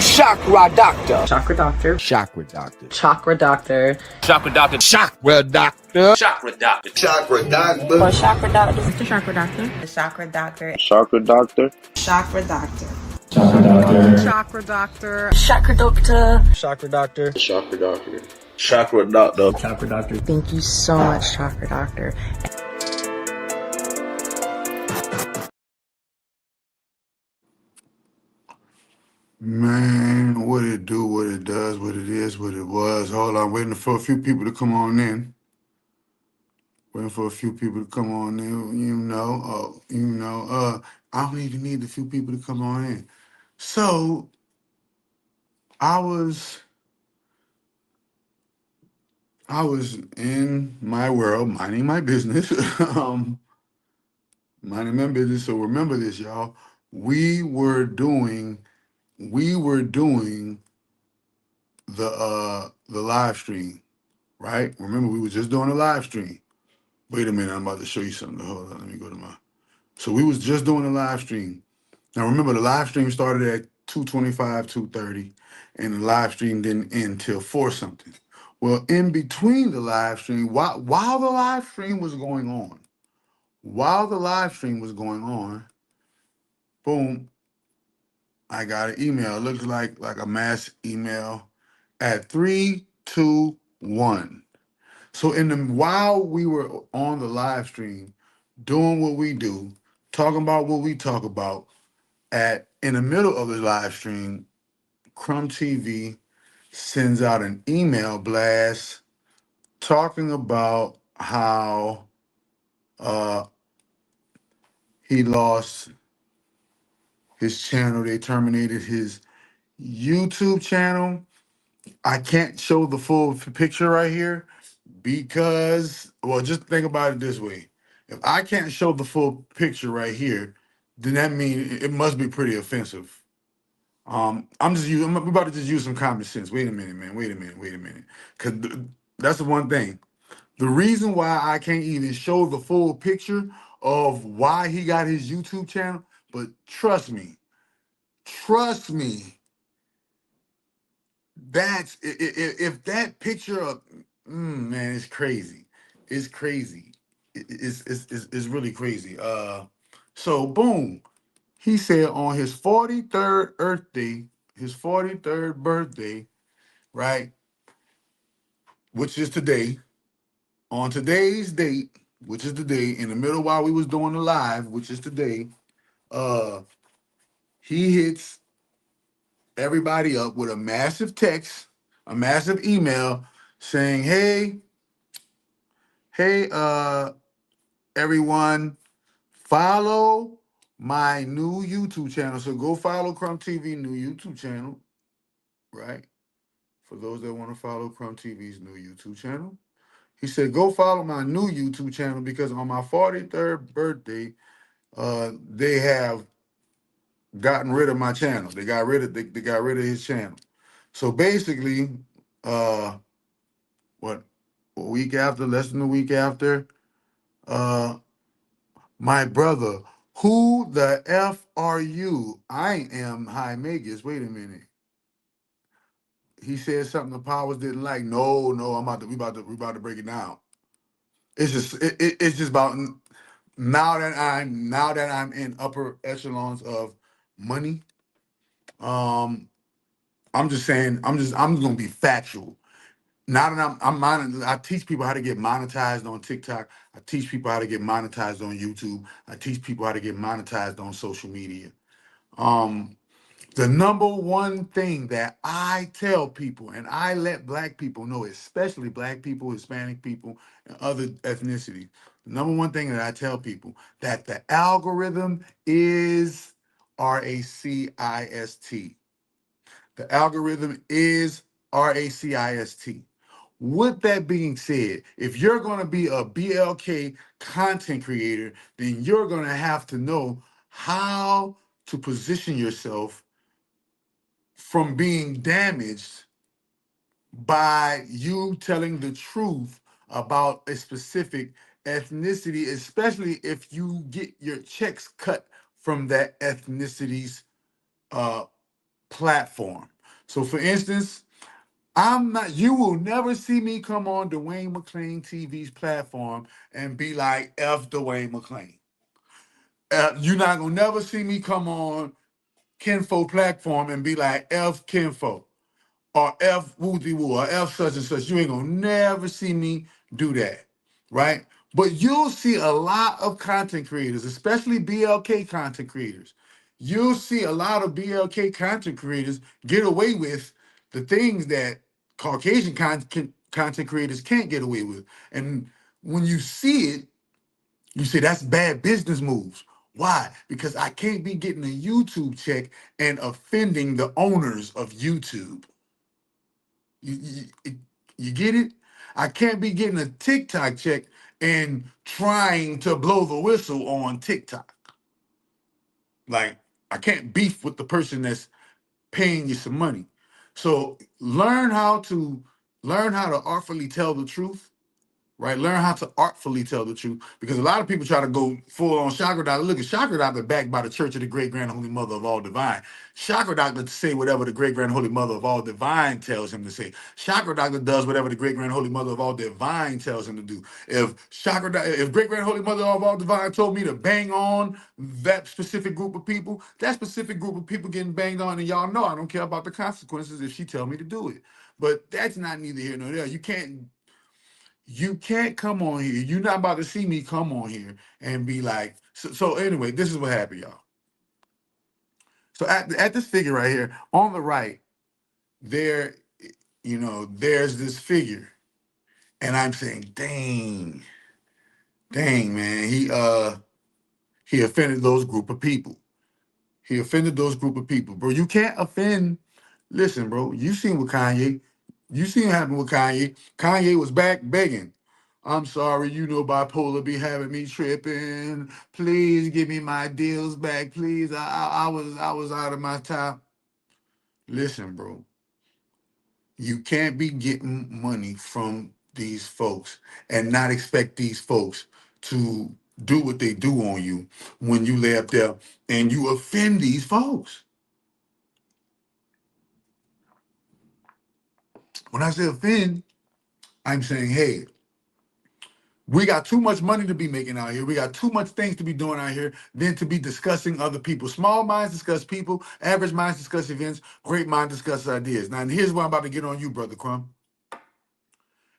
Chakra doctor. Chakra doctor. Chakra doctor. Chakra doctor. Chakra doctor. Chakra doctor. Chakra doctor. Chakra doctor. Or chakra doctor. The chakra doctor. The chakra doctor. Chakra doctor. Chakra doctor. Chakra doctor. Chakra doctor. Chakra doctor. Chakra doctor. Chakra doctor. Chakra doctor. Chakra doctor. Thank you so much, chakra doctor. Man, what it do, what it does, what it is, what it was. Hold on, waiting for a few people to come on in. Waiting for a few people to come on in, I don't even need a few people to come on in. So, I was in my world, minding my business, minding my business. So remember this, y'all. We were doing the live stream, right? Remember, we were just doing a live stream. Wait a minute, I'm about to show you something. Hold on, let me go to my. So we was just doing a live stream. Now remember, the live stream started at 2:25, 2:30, and the live stream didn't end till 4 something. Well, in between the live stream, while the live stream was going on, boom, I got an email. It looks like a mass email at 3:21. So while we were on the live stream, doing what we do, talking about what we talk about, in the middle of the live stream, Crumb TV sends out an email blast talking about how he lost his channel. They terminated his YouTube channel. I can't show the full picture right here because, well, just think about it this way. If I can't show the full picture right here, then that means it must be pretty offensive. I'm about to just use some common sense. Wait a minute, man. Wait a minute. Because that's the one thing. The reason why I can't even show the full picture of why he got his YouTube channel, but trust me, that's if that picture of man, it's crazy. It's crazy. It's really crazy. So boom, he said on his 43rd birthday, right, which is today, on today's date, which is today, in the middle while we was doing the live, which is today, he hits everybody up with a massive text, a massive email saying, hey, everyone, follow my new YouTube channel. So go follow Crumb TV new YouTube channel, right? For those that want to follow Crumb TV's new YouTube channel. He said, go follow my new YouTube channel because on my 43rd birthday, they have gotten rid of my channel. They got rid of his channel. So basically, less than a week after, my brother, who the F are you? I am High Magus. Wait a minute. He said something the powers didn't like. No, we about to break it down. It's just about now that I'm in upper echelons of money. I'm just saying, I'm just gonna be factual. Now that I teach people how to get monetized on TikTok. I teach people how to get monetized on YouTube. I teach people how to get monetized on social media. The number one thing that I tell people, and I let Black people know, especially Black people, Hispanic people, and other ethnicities, the number one thing that I tell people, that the algorithm is RACIST. The algorithm is RACIST. With that being said, if you're going to be a BLK content creator, then you're going to have to know how to position yourself from being damaged by you telling the truth about a specific ethnicity, especially if you get your checks cut from that ethnicity's platform. So for instance, you will never see me come on Dwayne McClain TV's platform and be like, F Dwayne McClain. You're not gonna never see me come on Kinfo platform and be like, F Kinfo or F Woozy Woo or F such and such. You ain't gonna never see me do that, right? But you'll see a lot of content creators, especially BLK content creators. You'll see a lot of BLK content creators get away with the things that Caucasian content creators can't get away with. And when you see it, you say that's bad business moves. Why? Because I can't be getting a YouTube check and offending the owners of YouTube. You get it? I can't be getting a TikTok check and trying to blow the whistle on TikTok. Like, I can't beef with the person that's paying you some money. So learn how to artfully tell the truth, right? Learn how to artfully tell the truth, because a lot of people try to go full on chakra doctor. Look at chakra doctor backed by the Church of the Great Grand Holy Mother of All Divine. Chakra doctor say whatever the Great Grand Holy Mother of All Divine tells him to say. Chakra doctor does whatever the Great Grand Holy Mother of All Divine tells him to do. If Great Grand Holy Mother of All Divine told me to bang on that specific group of people, that specific group of people getting banged on, and y'all know I don't care about the consequences if she tell me to do it. But that's not neither here nor there. You can't come on here. You're not about to see me come on here and be like, so anyway, this is what happened, y'all. So at this figure right here, on the right, there, there's this figure. And I'm saying, dang, man, he offended those group of people. He offended those group of people. Bro, you can't offend. Listen, bro, you seen what Kanye, you seen what happened with Kanye. Kanye was back begging. I'm sorry, bipolar be having me tripping. Please give me my deals back. Please. I was out of my time. Listen, bro, you can't be getting money from these folks and not expect these folks to do what they do on you when you lay up there and you offend these folks. When I say offend, I'm saying, hey, we got too much money to be making out here. We got too much things to be doing out here than to be discussing other people. Small minds discuss people. Average minds discuss events. Great minds discuss ideas. Now, here's what I'm about to get on you, Brother Crumb.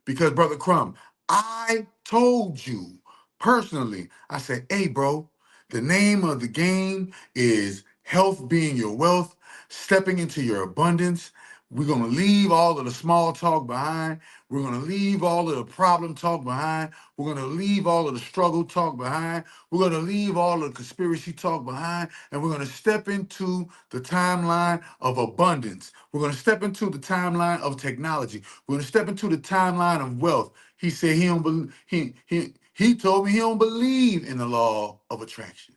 Because, Brother Crumb, I told you personally, I said, hey, bro, the name of the game is health being your wealth, stepping into your abundance. We're going to leave all of the small talk behind. We're going to leave all of the problem talk behind. We're going to leave all of the struggle talk behind. We're going to leave all of the conspiracy talk behind. And we're going to step into the timeline of abundance. We're going to step into the timeline of technology. We're going to step into the timeline of wealth. He said he don't believe, he told me he don't believe in the law of attraction.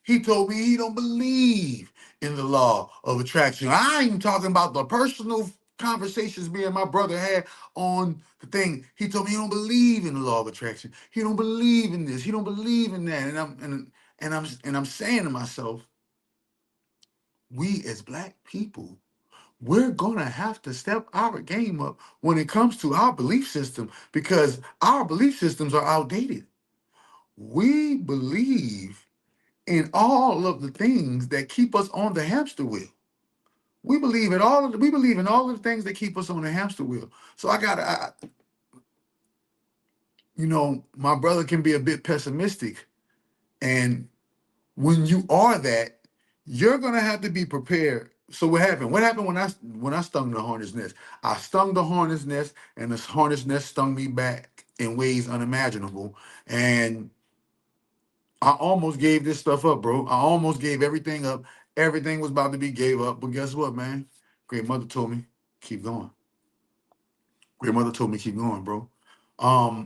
He told me he don't believe in the law of attraction. I ain't talking about the personal conversations me and my brother had on the thing. He told me he don't believe in the law of attraction. He don't believe in this. He don't believe in that. And I'm saying to myself, we as Black people, we're gonna have to step our game up when it comes to our belief system, because our belief systems are outdated. We believe in all of the things that keep us on the hamster wheel. We believe in all of the things that keep us on the hamster wheel. So my brother can be a bit pessimistic, and when you are that, you're gonna have to be prepared. So what happened? What happened when I stung the hornet's nest? I stung the hornet's nest, and the hornet's nest stung me back in ways unimaginable, and I almost gave this stuff up, bro. I almost gave everything up. Everything was about to be gave up. But guess what, man? Great mother told me, keep going. Great mother told me, keep going, bro. I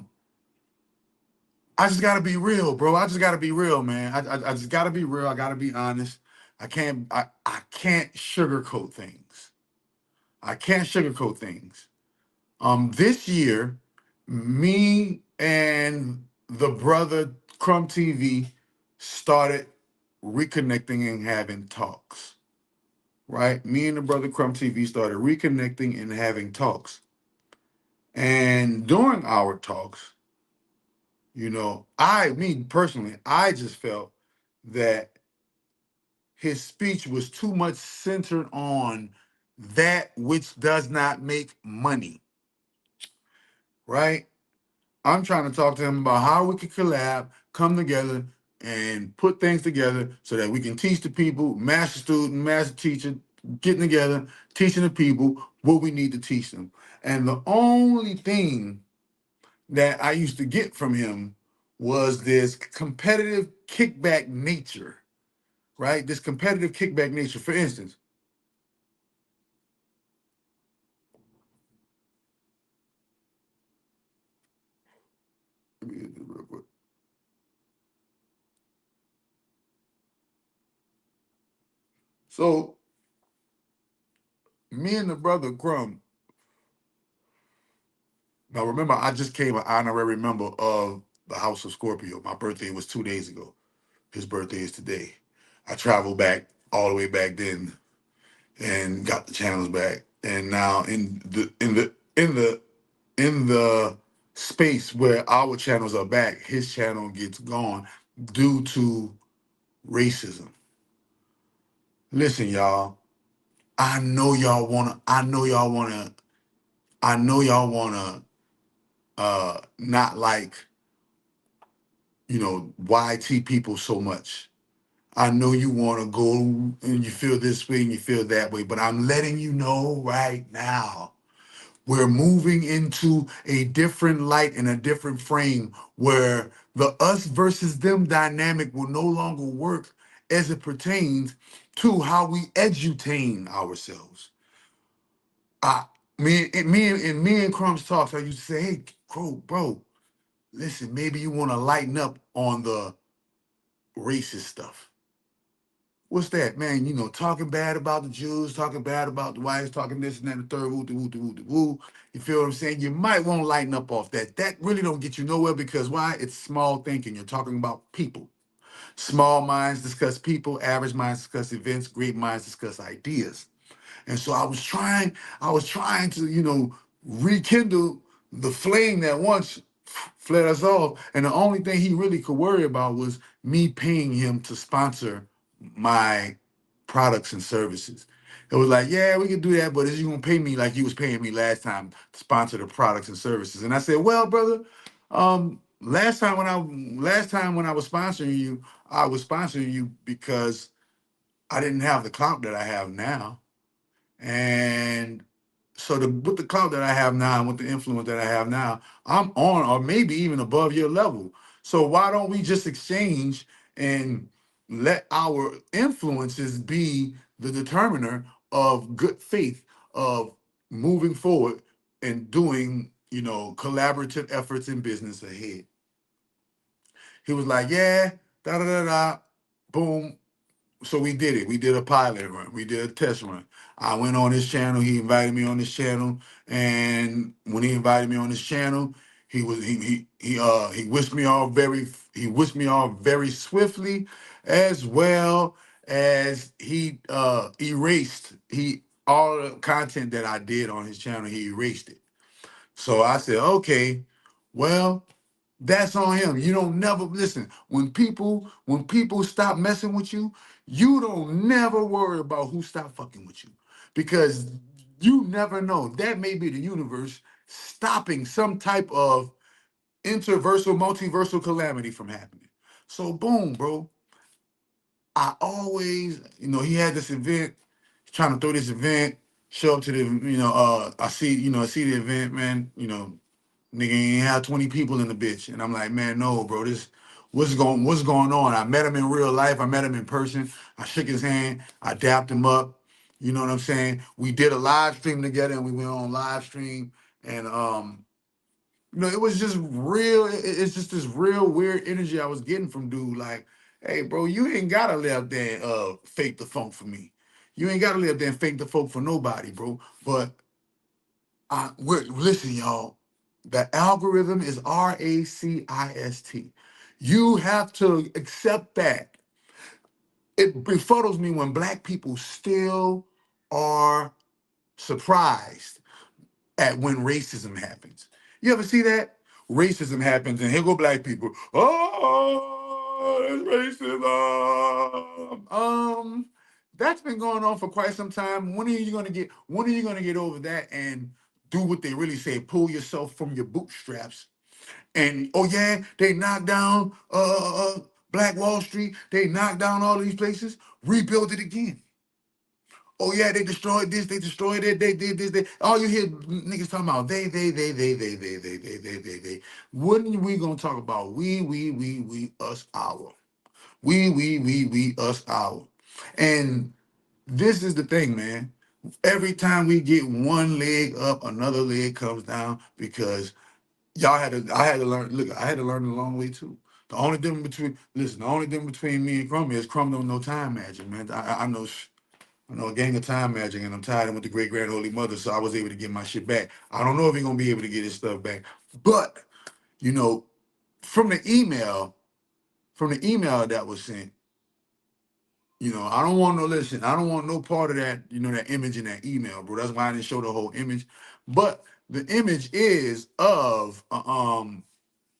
just gotta be real, bro. I just gotta be real, man. I just gotta be real. I gotta be honest. I can't sugarcoat things. I can't sugarcoat things. This year, me and the brother Crumb TV started reconnecting and having talks. right? Me and the brother Crumb TV started reconnecting and having talks. And during our talks, me personally, I just felt that his speech was too much centered on that which does not make money, right? I'm trying to talk to him about how we can collab, come together, and put things together so that we can teach the people, master student, master teacher, getting together, teaching the people what we need to teach them. And the only thing that I used to get from him was this competitive kickback nature, right? This competitive kickback nature. For instance, let me get this real quick. So me and the brother Crumb, now remember, I just came an honorary member of the House of Scorpio. My birthday was 2 days ago. His birthday is today. I traveled back all the way back then and got the channels back. And now in the space where our channels are back, his channel gets gone due to racism. Listen, y'all. I know y'all wanna not like, YT people so much. I know you wanna go and you feel this way and you feel that way, but I'm letting you know right now. We're moving into a different light and a different frame where the us versus them dynamic will no longer work as it pertains to how we edutain ourselves. I me and Crumbs talks, I used to say, hey, bro, listen, maybe you want to lighten up on the racist stuff. What's that, man? Talking bad about the Jews, talking bad about the whites, talking this and that, and the third, woo. You feel what I'm saying? You might want to lighten up off that. That really don't get you nowhere because why? It's small thinking. You're talking about people. Small minds discuss people, average minds discuss events, great minds discuss ideas. And so I was trying to, rekindle the flame that once fled us off. And the only thing he really could worry about was me paying him to sponsor my products and services. It was like, yeah, we can do that, but is you gonna pay me like you was paying me last time to sponsor the products and services? And I said, well, brother, last time when I was sponsoring you, I was sponsoring you because I didn't have the clout that I have now. And so with the clout that I have now and with the influence that I have now, I'm on or maybe even above your level. So why don't we just exchange and let our influences be the determiner of good faith of moving forward and doing, collaborative efforts in business ahead. He was like, yeah, da da da da, boom. So we did it. We did a pilot run. We did a test run. I went on his channel. He invited me on his channel, and when he invited me on his channel, he whisked me off very swiftly, as well as he erased all the content that I did on his channel. He erased it. So I said, okay, well, that's on him. You don't never listen. When people stop messing with you, you don't never worry about who stop fucking with you. Because you never know. That may be the universe stopping some type of interversal, multiversal calamity from happening. So boom, bro. I always, he had this event, trying to throw this event, show up to the, I see the event, man, nigga ain't have 20 people in the bitch. And I'm like, man, no, bro, what's going on? I met him in real life. I met him in person. I shook his hand. I dapped him up. You know what I'm saying? We did a live stream together and we went on live stream. And it was just real. It's just this real weird energy I was getting from dude. Like, hey, bro, you ain't gotta live there and fake the funk for me. You ain't gotta live there and fake the funk for nobody, bro. But listen, y'all. The algorithm is racist. You have to accept that. It befuddles me when black people still are surprised at when racism happens. You ever see that? Racism happens, and here go black people. Oh, it's racism. That's been going on for quite some time. When are you gonna get? When are you gonna get over that and do what they really say? Pull yourself from your bootstraps. And oh yeah, they knocked down Black Wall Street. They knocked down all these places. Rebuild it again. Oh yeah, they destroyed this, they destroyed it, they did this, they all you hear niggas talking about they. When we gonna talk about we, us, our. We, us, our. And this is the thing, man. Every time we get one leg up, another leg comes down because I had to learn, look, I had to learn the long way too. The only difference between me and Crumb is Crumb don't know time magic, man. I know a gang of time magic, and I'm tied in with the great grand holy mother, so I was able to get my shit back. I don't know if he's gonna be able to get his stuff back, but you know, from the email, that was sent, I don't want no listen. I don't want no part of that, that image in that email, bro. That's why I didn't show the whole image. But the image is of,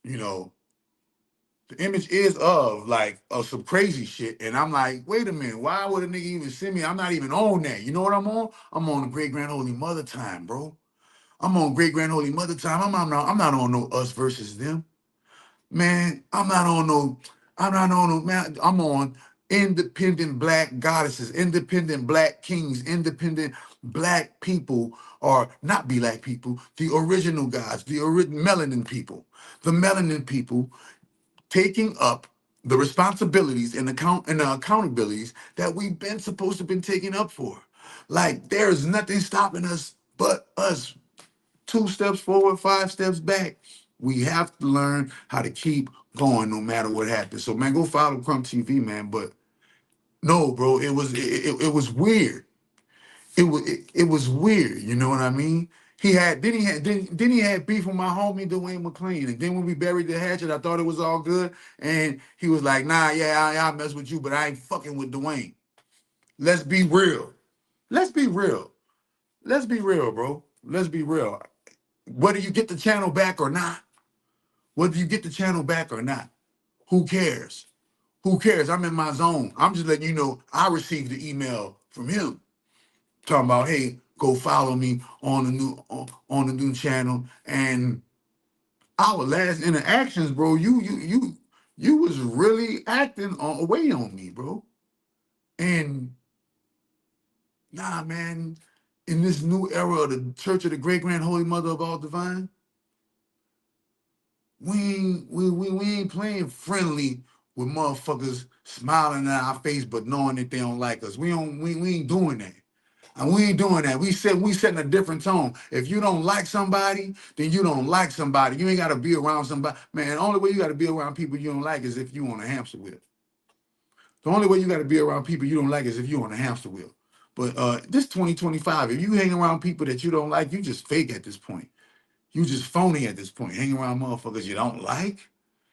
you know, the image is of some crazy shit, and I'm like, wait a minute, why would a nigga even send me? I'm not even on that. You know what I'm on? I'm on the great grand holy mother time, bro. I'm on great grand holy mother time. I'm not on no us versus them, man. I'm not on no man. I'm on independent black goddesses, independent black kings, independent black people, or not black people, the original gods, the melanin people, the melanin people taking up the responsibilities and the accountabilities that we've been supposed to been taking up for. Like there's nothing stopping us but us. 2 steps forward, 5 steps back. We have to learn how to keep going no matter what happens. So man, go follow Crumb TV, man. But no, bro, it was weird. It was weird. You know what I mean? He had beef with my homie Dwayne McLean. And then when we buried the hatchet, I thought it was all good. And he was like, nah, yeah, I mess with you, but I ain't fucking with Dwayne. Let's be real. Let's be real. Let's be real, bro. Let's be real. Whether you get the channel back or not, whether you get the channel back or not, who cares? Who cares? I'm in my zone. I'm just letting you know I received the email from him talking about, hey, go follow me on the new channel. And our last interactions, bro, you was really acting away on me, bro. And nah, man, in this new era of the Church of the Great Grand Holy Mother of All Divine, we ain't playing friendly with motherfuckers smiling in our face but knowing that they don't like us. We ain't doing that. And we ain't doing that. We setting a different tone. If you don't like somebody, then you don't like somebody. You ain't gotta be around somebody. Man, the only way you gotta be around people you don't like is if you on a hamster wheel. The only way you gotta be around people you don't like is if you on a hamster wheel. But this 2025, if you hang around people that you don't like, you just fake at this point. You just phony at this point. Hang around motherfuckers you don't like.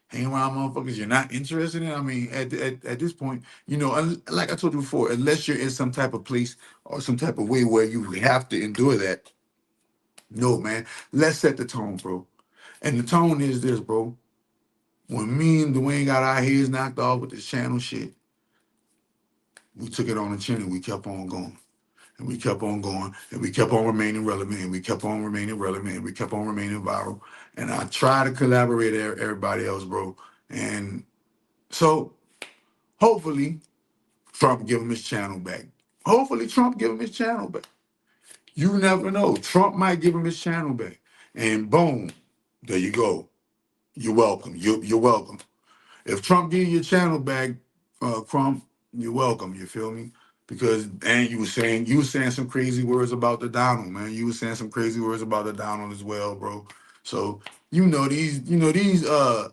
Hang around motherfuckers you're not interested in. I mean, at this point, like I told you before, unless you're in some type of place or some type of way where you have to endure that, no, man. Let's set the tone, bro. And the tone is this, bro. When me and Dwayne got our heads knocked off with this channel shit, we took it on the chin and we kept on going. And we kept on going, and we kept on remaining relevant, and we kept on remaining relevant, and we kept on remaining viral. And I try to collaborate with everybody else, bro. And so hopefully Trump give him his channel back. Hopefully Trump give him his channel back. You never know. Trump might give him his channel back. And boom, there you go. You're welcome. You're welcome. If Trump give you your channel back, Crump, you're welcome. You feel me? Because and you were saying some crazy words about the Donald, man. You were saying some crazy words about the Donald as well, bro. So you know, the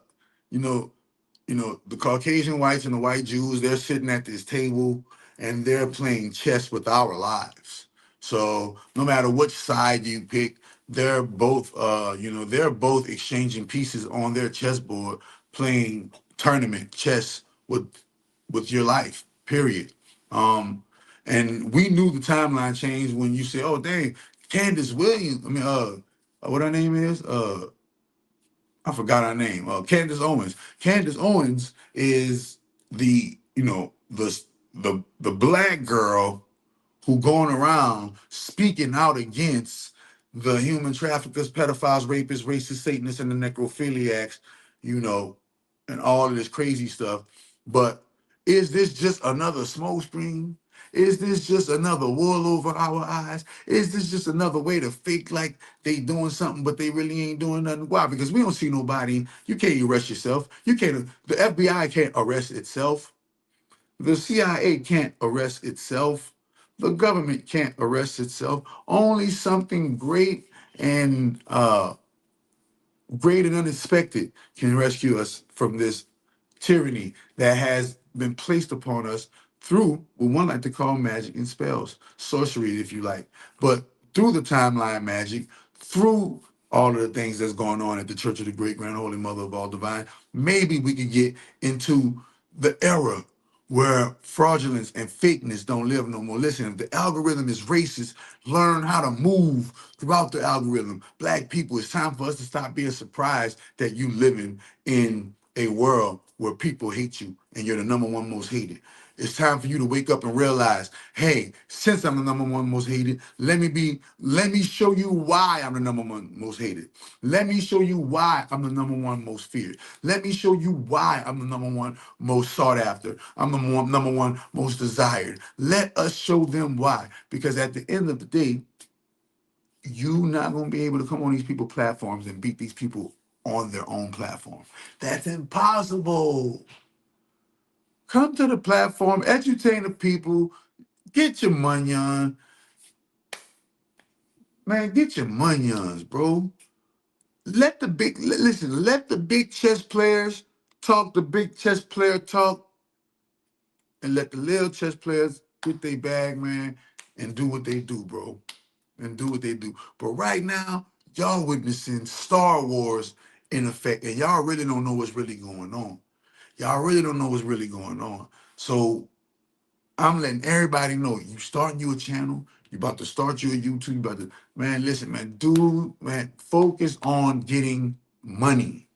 Caucasian whites and the white Jews, they're sitting at this table and they're playing chess with our lives. So no matter which side you pick, they're both exchanging pieces on their chessboard, playing tournament chess with your life, period. And we knew the timeline changed when you said, "Oh, dang, Candace Williams." I mean, what her name is? I forgot her name. Candace Owens. Candace Owens is the black girl who going around speaking out against the human traffickers, pedophiles, rapists, racist, Satanists, and the necrophiliacs, you know, and all of this crazy stuff. But is this just another smoke screen? Is this just another wool over our eyes? Is this just another way to fake like they doing something, but they really ain't doing nothing? Why? Because we don't see nobody. You can't arrest yourself. You can't. The FBI can't arrest itself. The CIA can't arrest itself. The government can't arrest itself. Only something great and unexpected can rescue us from this tyranny that has been placed upon us through what one like to call magic and spells, sorcery, if you like, but through the timeline magic, through all of the things that's going on at the Church of the Great Grand Holy Mother of All Divine, maybe we could get into the era where fraudulence and fakeness don't live no more. Listen, if the algorithm is racist, learn how to move throughout the algorithm. Black people, it's time for us to stop being surprised that you living in a world where people hate you and you're the number one most hated. It's time for you to wake up and realize, hey, since I'm the number one most hated, let me show you why I'm the number one most hated. Let me show you why I'm the number one most feared. Let me show you why I'm the number one most sought after. I'm the number one most desired. Let us show them why. Because at the end of the day, you're not going to be able to come on these people platforms and beat these people on their own platform. That's impossible. Come to the platform, educate the people, get your on. Man, get your on, bro. Let the big chess players talk the big chess player talk, and let the little chess players get their bag, man, and do what they do, bro. And do what they do. But right now, y'all witnessing Star Wars in effect, and y'all really don't know what's really going on. Y'all really don't know what's really going on. So I'm letting everybody know you starting your channel, you about to start your YouTube, you about to, man, listen, man, dude, man, focus on getting money.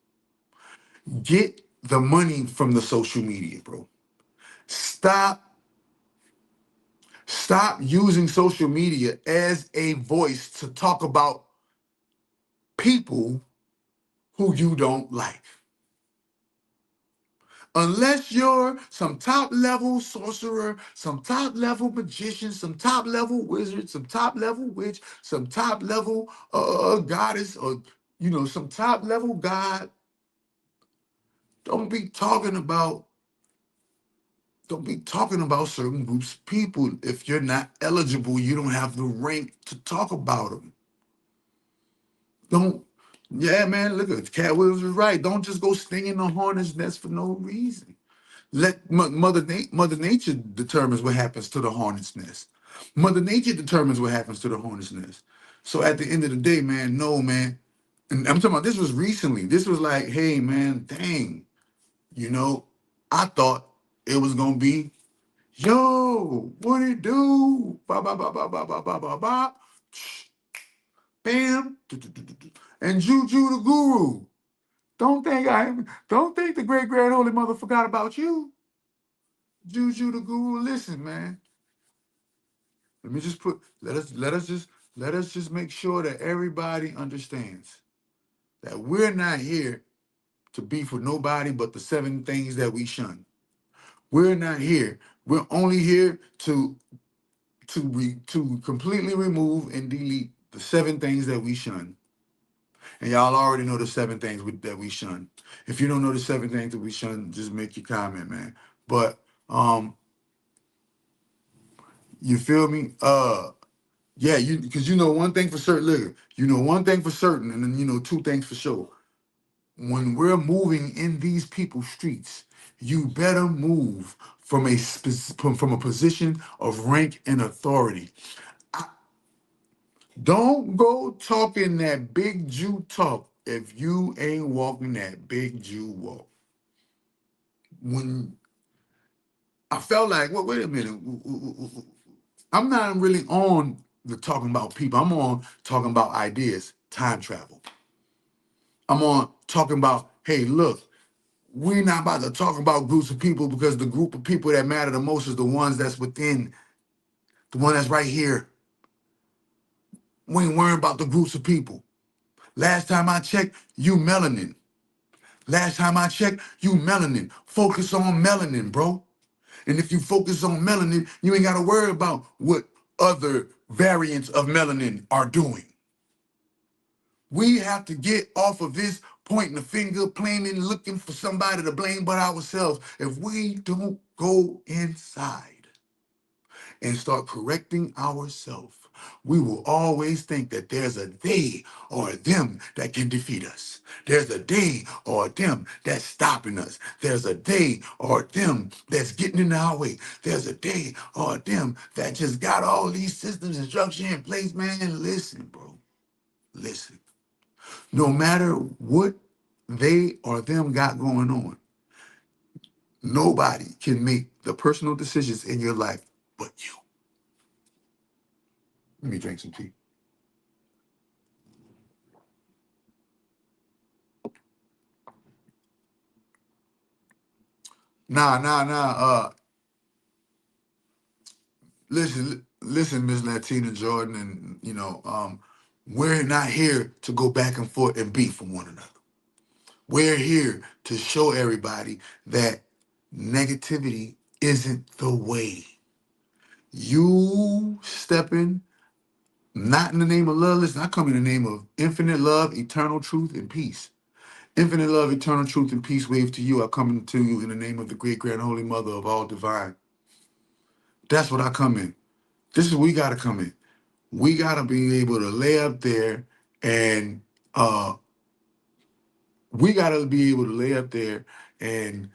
Get the money from the social media, bro. Stop using social media as a voice to talk about people who you don't like. Unless you're some top level sorcerer, some top level magician, some top level wizard, some top level witch, some top level goddess, or some top level god, don't be talking about certain groups of people. If you're not eligible, you don't have the rank to talk about them. Don't, yeah, man, look at Cat Williams is right. Don't just go stinging the hornet's nest for no reason. Let Mother Nature determines what happens to the hornet's nest. Mother Nature determines what happens to the hornet's nest. So at the end of the day, man, no, man. And I'm talking about this was recently. This was like, hey, man, dang, I thought it was gonna be, yo, what it do? Ba ba ba ba ba ba ba ba ba. Bam, and Juju the Guru. Don't think the great grand holy mother forgot about you. Juju the Guru, listen, man. Let me just put let us just make sure that everybody understands that we're not here to beef with nobody but the seven things that we shun. We're not here. We're only here to completely remove and delete the seven things that we shun. And y'all already know the seven things that we shun. If you don't know the seven things that we shun, just make your comment, man. But you feel me? Yeah, because one thing for certain, look, one thing for certain, and then two things for sure. When we're moving in these people's streets, you better move from a position of rank and authority. Don't go talking that big Jew talk if you ain't walking that big Jew walk. When I felt like, well, wait a minute. I'm not really on the talking about people. I'm on talking about ideas, time travel. I'm on talking about, hey, look, we're not about to talk about groups of people because the group of people that matter the most is the ones that's within, the one that's right here. We ain't worrying about the groups of people. Last time I checked, you melanin. Last time I checked, you melanin. Focus on melanin, bro. And if you focus on melanin, you ain't got to worry about what other variants of melanin are doing. We have to get off of this pointing the finger, blaming, looking for somebody to blame but ourselves. If we don't go inside and start correcting ourselves, we will always think that there's a they or a them that can defeat us. There's a they or a them that's stopping us. There's a they or a them that's getting in our way. There's a they or a them that just got all these systems and structure in place, man. Listen, bro. Listen. No matter what they or them got going on, nobody can make the personal decisions in your life but you. Let me drink some tea. Nah. Listen, Miss Latina Jordan, and we're not here to go back and forth and beef from one another. We're here to show everybody that negativity isn't the way. You stepping not in the name of love. Listen, I come in the name of infinite love, eternal truth, and peace. Infinite love, eternal truth, and peace wave to you. I come to you in the name of the great grand holy mother of all divine. That's what I come in. This is where we gotta come in. We gotta be able to lay up there and we gotta be able to lay up there and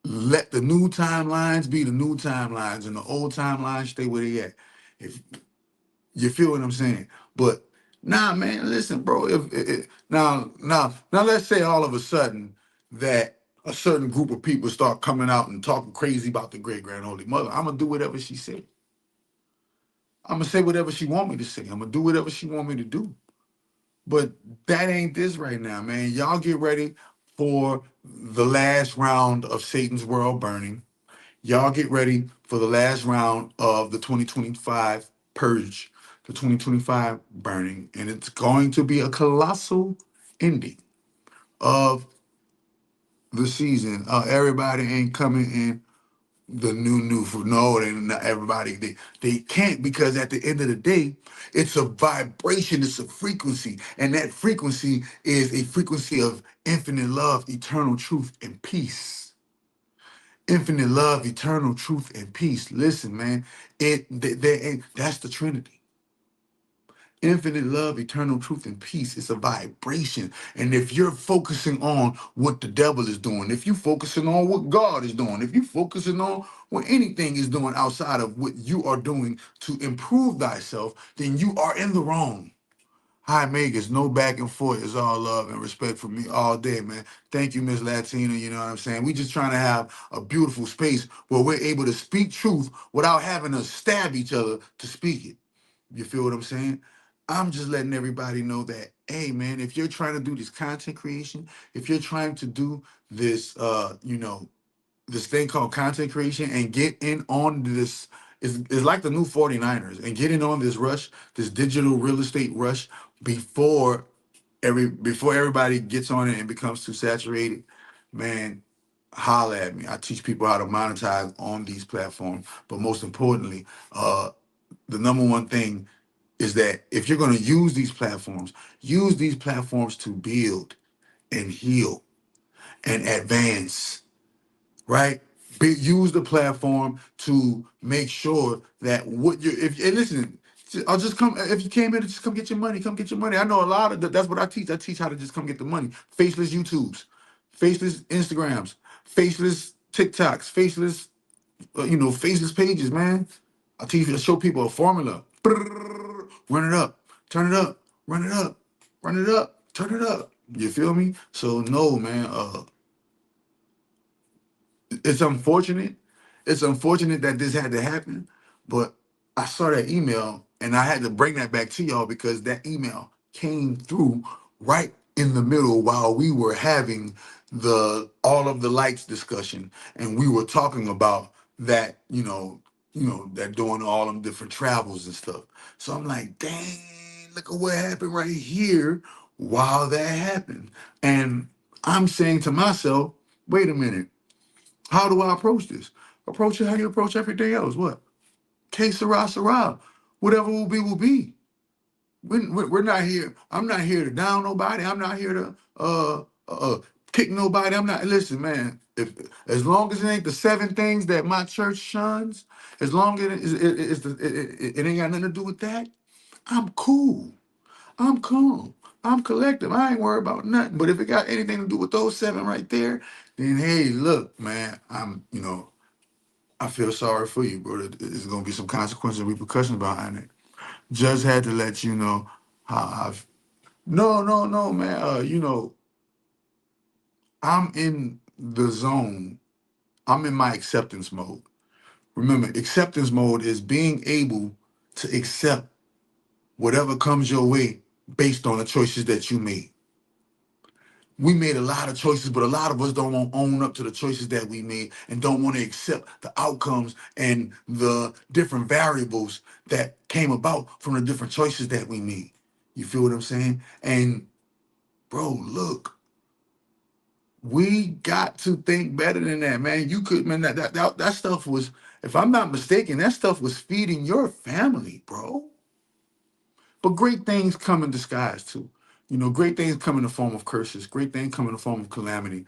let the new timelines be the new timelines and the old timelines stay where they at. If you feel what I'm saying? But nah, man, listen, bro. Now, let's say all of a sudden that a certain group of people start coming out and talking crazy about the great grand holy mother. I'm gonna do whatever she said. I'm gonna say whatever she want me to say. I'm gonna do whatever she want me to do. But that ain't this right now, man. Y'all get ready for the last round of Satan's World Burning. Y'all get ready for the last round of the 2025 purge, the 2025 burning, and it's going to be a colossal ending of the season. Everybody ain't coming in the new for no, they not everybody. They can't, because at the end of the day, it's a vibration, it's a frequency, and that frequency is a frequency of infinite love, eternal truth, and peace. Infinite love, eternal truth, and peace. Listen, man, that's the Trinity. Infinite love, eternal truth, and peace. It's a vibration. And if you're focusing on what the devil is doing, if you're focusing on what God is doing, if you're focusing on what anything is doing outside of what you are doing to improve thyself, then you are in the wrong. Hi, Megas. No back and forth. It's all love and respect for me all day, man. Thank you, Miss Latina. You know what I'm saying? We just trying to have a beautiful space where we're able to speak truth without having to stab each other to speak it. You feel what I'm saying? I'm just letting everybody know that, hey, man, if you're trying to do this content creation, if you're trying to do this, this thing called content creation and get in on this, is like the new 49ers, and getting on this rush, this digital real estate rush before before everybody gets on it and becomes too saturated, man, holla at me. I teach people how to monetize on these platforms. But most importantly, the number one thing is that if you're going to use these platforms to build and heal and advance, right? Use the platform to make sure that what you're, if and listen, I'll just come, if you came here to just come get your money, come get your money. I know a lot of that's what I teach. I teach how to just come get the money. Faceless YouTubes, faceless Instagrams, faceless TikToks, faceless, faceless pages, man. I show people a formula. Run it up, turn it up, run it up, run it up, turn it up. You feel me? So no, man. It's unfortunate. It's unfortunate that this had to happen, but I saw that email and I had to bring that back to y'all because that email came through right in the middle while we were having the all of the lights discussion, and we were talking about that, that doing all them different travels and stuff. So I'm like, dang, look at what happened right here while that happened. And I'm saying to myself, wait a minute, how do I approach this? Approach it how you approach everything else. What? Que sera, sera. Whatever will be. We're not here. I'm not here to down nobody. I'm not here to kick nobody. I'm not. Listen, man. If as long as it ain't the 7 things that my church shuns, as long as it ain't got nothing to do with that, I'm cool. I'm calm. I'm collective. I ain't worried about nothing. But if it got anything to do with those 7 right there, then hey, look, man. I feel sorry for you, bro. There's gonna be some consequences and repercussions behind it. Just had to let you know how I've. No, man. I'm in the zone. I'm in my acceptance mode. Remember, acceptance mode is being able to accept whatever comes your way based on the choices that you made. We made a lot of choices, but a lot of us don't want to own up to the choices that we made and don't want to accept the outcomes and the different variables that came about from the different choices that we made. You feel what I'm saying? And bro, look, we got to think better than that, man. You could, man, that stuff was, if I'm not mistaken, that stuff was feeding your family, bro. But great things come in disguise too. Great things come in the form of curses. Great things come in the form of calamity.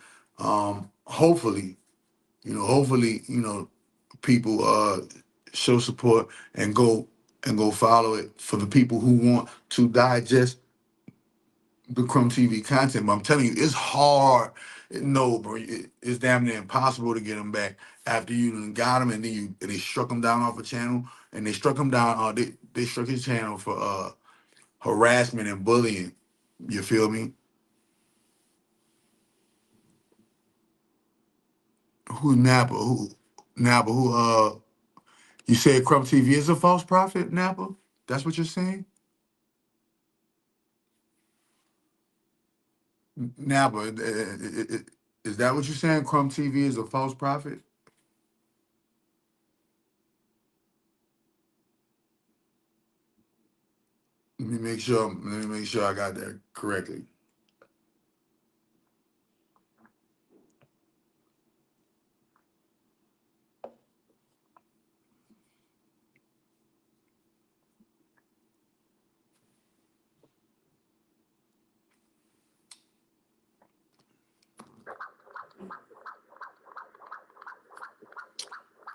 Hopefully, people show support and go follow it for the people who want to digest the Crumb TV content. But I'm telling you, it's hard. No, bro, it's damn near impossible to get them back after you done got them, and then they struck them down off a channel, and they struck him down. They struck his channel for harassment and bullying. You feel me? Who Napa? Who Napa? You said Crumb TV is a false prophet, Napa? That's what you're saying? Napa, is that what you're saying? Crumb TV is a false prophet? Let me make sure I got that correctly.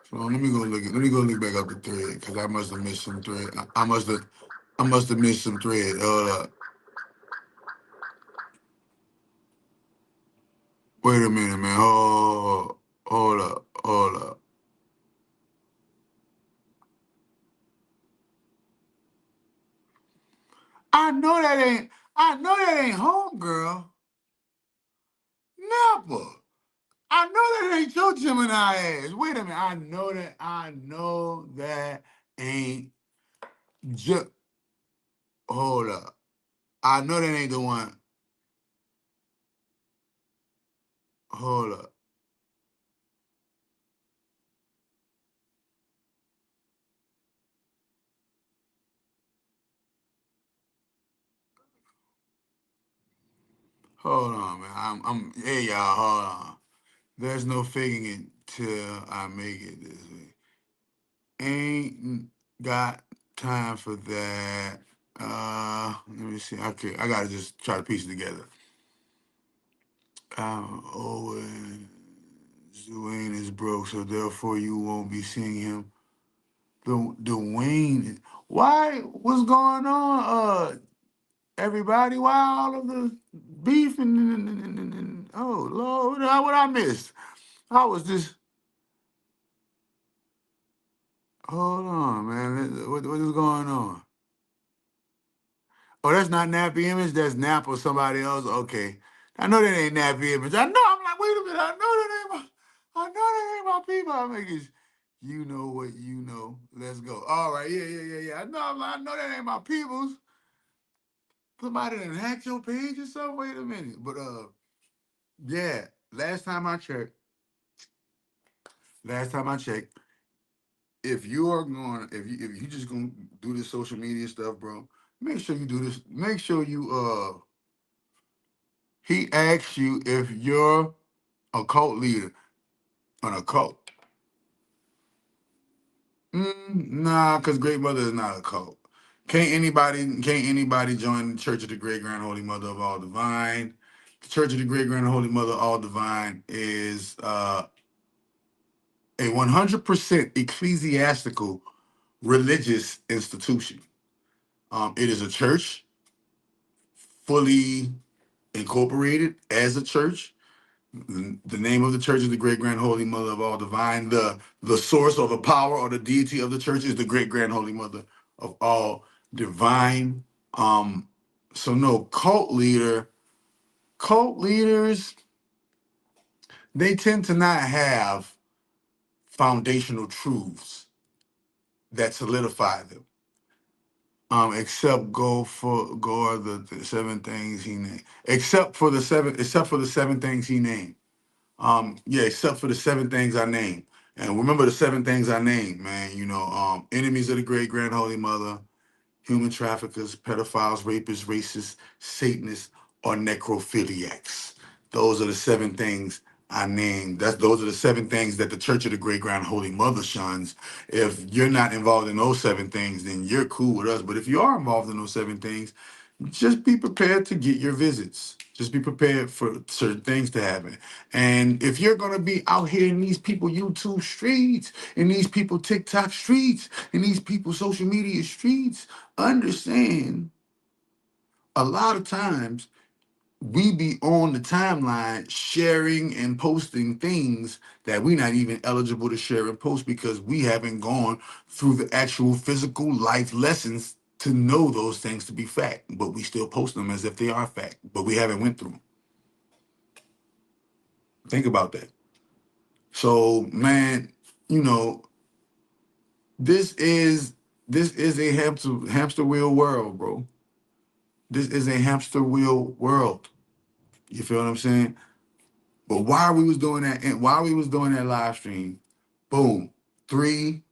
So let me go look back up the thread because I must have missed some thread. I must have missed some thread. Hold up. Wait a minute, man. Hold up. Hold up. I know that ain't homegirl. Never. I know that ain't your Gemini ass. Wait a minute. I know that ain't just. Hold up. I know that ain't the one. Hold up. Hold on, man. Hey y'all, hold on. There's no faking it till I make it this way. Ain't got time for that. Let me see. Okay, I gotta just try to piece it together. Owen Dwayne is broke, so therefore you won't be seeing him. Dwayne, why? What's going on? Everybody, why all of the beef and oh Lord, what I missed? How was this? Hold on, man. What is going on? Oh, that's not Nappy Image. That's Nap or somebody else. Okay, I know that ain't Nappy Image. I know. I'm like, wait a minute. I know that ain't my people. I make it. You know what you know. Let's go. All right, yeah. I know that ain't my peoples. Somebody done hacked your page or something. Wait a minute. But yeah. Last time I checked, if you are going, if you just gonna do this social media stuff, bro, make sure you do this. Make sure you he asks you if you're a cult leader on a cult. Nah, because Great Mother is not a cult. Can't anybody join the Church of the Great Grand Holy Mother of All Divine? The Church of the Great Grand Holy Mother of All Divine is a 100% ecclesiastical religious institution. It is a church fully incorporated as a church. The name of the church is the Great Grand Holy Mother of All Divine. The source or the power or the deity of the church is the Great Grand Holy Mother of All Divine. Um, so no cult leaders, they tend to not have foundational truths that solidify them. Except go are the seven things he named. Except for the seven things he named. Yeah, except for the seven things I named. And remember the seven things I named, man. Enemies of the Great Grand Holy Mother, human traffickers, pedophiles, rapists, racists, Satanists, or necrophiliacs. Those are the seven things I named. Those are the seven things that the Church of the Great Grand Holy Mother shuns. If you're not involved in those seven things, then you're cool with us. But if you are involved in those seven things, just be prepared to get your visits. Just be prepared for certain things to happen. And if you're gonna be out here in these people YouTube streets, in these people TikTok streets, in these people social media streets, understand a lot of times we be on the timeline sharing and posting things that we're not even eligible to share and post because we haven't gone through the actual physical life lessons to know those things to be fact, but we still post them as if they are fact, but we haven't went through them. Think about that. So, man, you know, this is this is a hamster wheel world, bro. This is a hamster wheel world. You feel what I'm saying? But while we was doing that, and while we was doing that live stream, boom,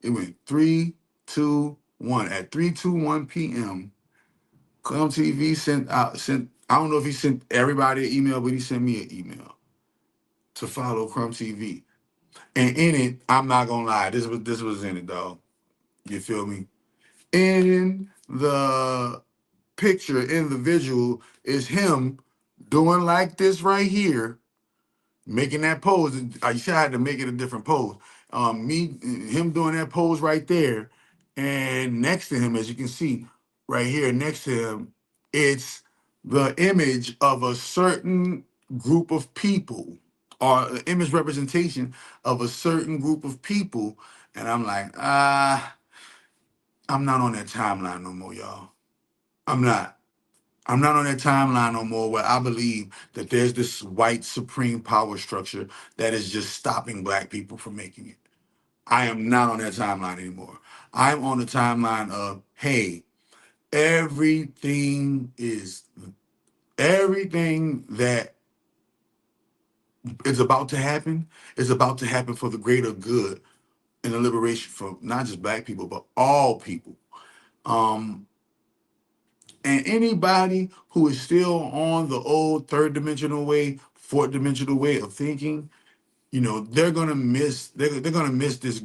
it went 3, 2, 1. At 3:21 p.m., Crumb TV I don't know if he sent everybody an email, but he sent me an email to follow Crumb TV. And in it, I'm not gonna lie, this was in it, dog. You feel me? In the picture, in the visual, is him doing like this right here, making that pose. I had to make it a different pose. Him doing that pose right there, and next to him, as you can see, right here next to him, it's the image of a certain group of people, or the image representation of a certain group of people. And I'm like, I'm not on that timeline no more, y'all. I'm not. I'm not on that timeline no more where I believe that there's this white supreme power structure that is just stopping black people from making it. I am not on that timeline anymore. I'm on the timeline of, hey, everything is everything that is about to happen for the greater good and the liberation for not just black people, but all people. Um, And anybody who is still on the old third dimensional way, fourth dimensional way of thinking, they're gonna miss this